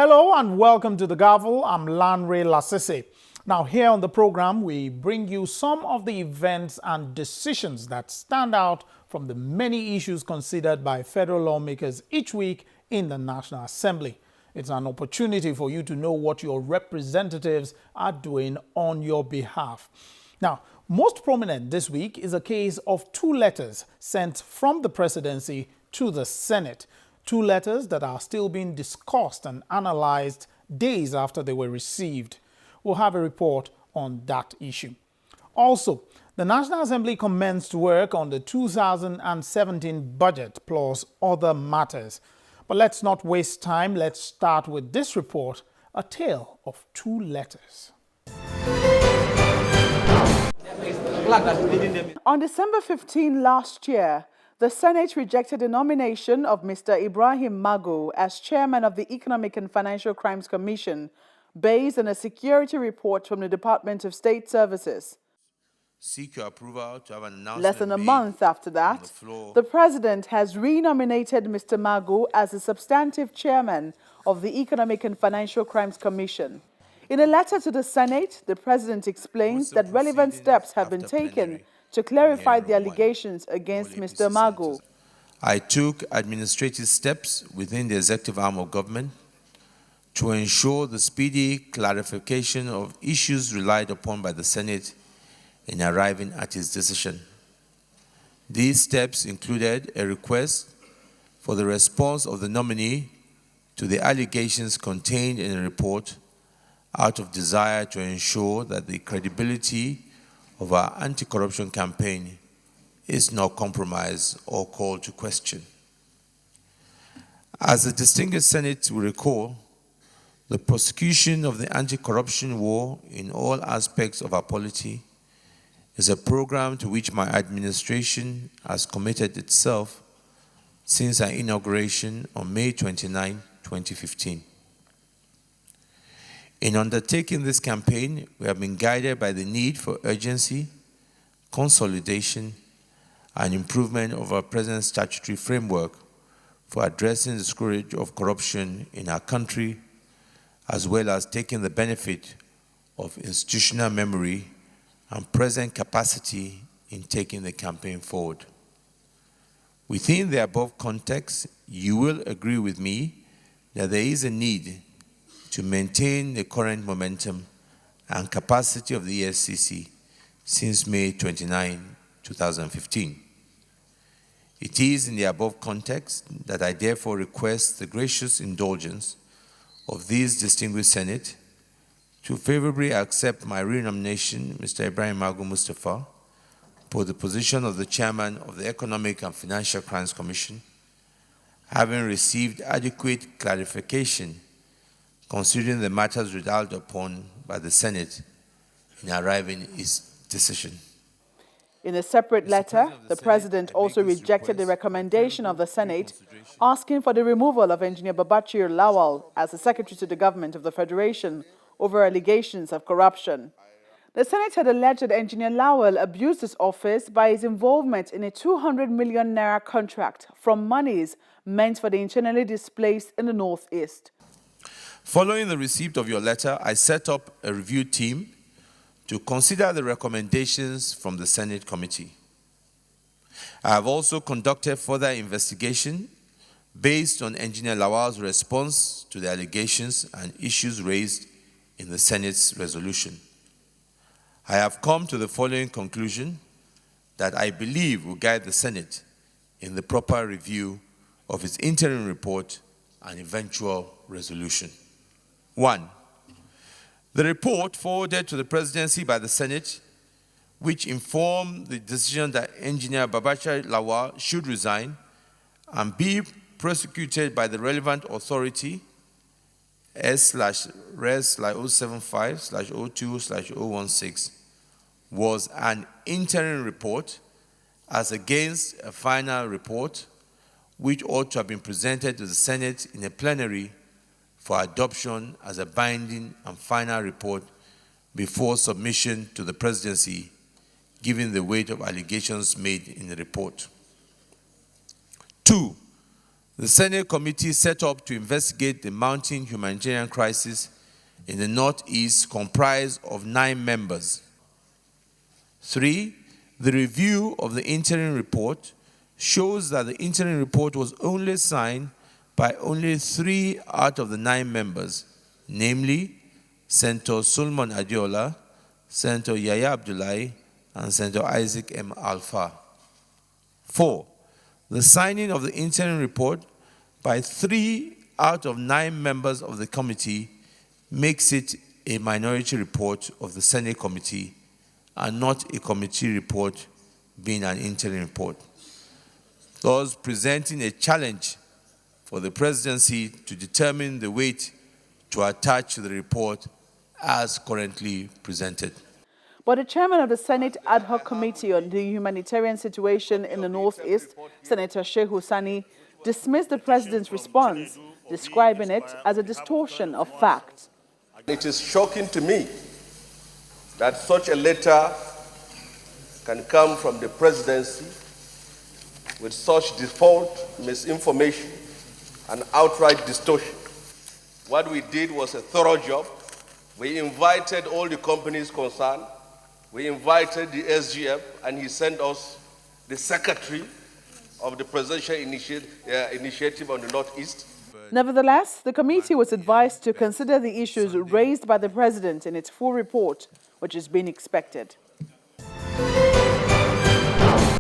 Hello and welcome to the Gavel. I'm Lanre Lasese. Now here on the program, we bring you some of the events and decisions that stand out from the many issues considered by federal lawmakers each week in the National Assembly. It's an opportunity for you to know what your representatives are doing on your behalf. Now, most prominent this week is a case of two letters sent from the Presidency to the Senate. Two letters that are still being discussed and analyzed days after they were received. We'll have a report on that issue. Also, the National Assembly commenced work on the 2017 budget plus other matters. But let's not waste time. Let's start with this report, a tale of two letters. On December 15 last year, the Senate rejected the nomination of Mr. Ibrahim Magu as chairman of the Economic and Financial Crimes Commission based on a security report from the Department of State Services. Seek your approval to have an announcement. Less than a month after that, the President has renominated Mr. Magu as the substantive chairman of the Economic and Financial Crimes Commission. In a letter to the Senate, the President explains that relevant steps have been taken to clarify the allegations against Mr. Magu. I took administrative steps within the executive arm of government to ensure the speedy clarification of issues relied upon by the Senate in arriving at its decision. These steps included a request for the response of the nominee to the allegations contained in the report out of desire to ensure that the credibility of our anti-corruption campaign is not compromised or called to question. As the distinguished Senate will recall, the prosecution of the anti-corruption war in all aspects of our polity is a program to which my administration has committed itself since our inauguration on May 29, 2015. In undertaking this campaign, we have been guided by the need for urgency, consolidation, and improvement of our present statutory framework for addressing the scourge of corruption in our country, as well as taking the benefit of institutional memory and present capacity in taking the campaign forward. Within the above context, you will agree with me that there is a need to maintain the current momentum and capacity of the EFCC since May 29, 2015. It is in the above context that I therefore request the gracious indulgence of this distinguished Senate to favorably accept my renomination, Mr. Ibrahim Magu Mustafa, for the position of the chairman of the Economic and Financial Crimes Commission, having received adequate clarification considering the matters relied upon by the Senate in arriving at its decision. In a separate letter, the President also rejected the recommendation of the Senate asking for the removal of Engineer Babachir Lawal as the Secretary to the Government of the Federation over allegations of corruption. The Senate had alleged that Engineer Lawal abused his office by his involvement in a 200 million naira contract from monies meant for the internally displaced in the Northeast. Following the receipt of your letter, I set up a review team to consider the recommendations from the Senate committee. I have also conducted further investigation based on Engineer Lawal's response to the allegations and issues raised in the Senate's resolution. I have come to the following conclusion that I believe will guide the Senate in the proper review of its interim report and eventual resolution. 1. The report forwarded to the Presidency by the Senate, which informed the decision that Engineer Babachir Lawal should resign and be prosecuted by the relevant authority, S/Res/075/02/016, was an interim report as against a final report, which ought to have been presented to the Senate in a plenary for adoption as a binding and final report before submission to the Presidency, given the weight of allegations made in the report. 2. The Senate committee set up to investigate the mounting humanitarian crisis in the Northeast comprised of 9 members. 3, the review of the interim report shows that the interim report was only signed by only 3 out of the 9 members, namely Senator Solomon Adiola, Senator Yahya Abdullahi, and Senator Isaac M. Alpha. 4, the signing of the interim report by 3 out of 9 members of the committee makes it a minority report of the Senate committee and not a committee report being an interim report, thus presenting a challenge for the presidency to determine the weight to attach to the report as currently presented. But the chairman of the Senate Ad Hoc Committee on the Humanitarian Situation in the Northeast, Senator Shehu Sani, dismissed the president's response, describing it as a distortion of facts. It is shocking to me that such a letter can come from the presidency with such default misinformation and outright distortion. What we did was a thorough job. We invited all the companies concerned. We invited the SGF, and he sent us the secretary of the Presidential Initiative on the Northeast. Nevertheless, the committee was advised to consider the issues raised by the president in its full report, which is being expected.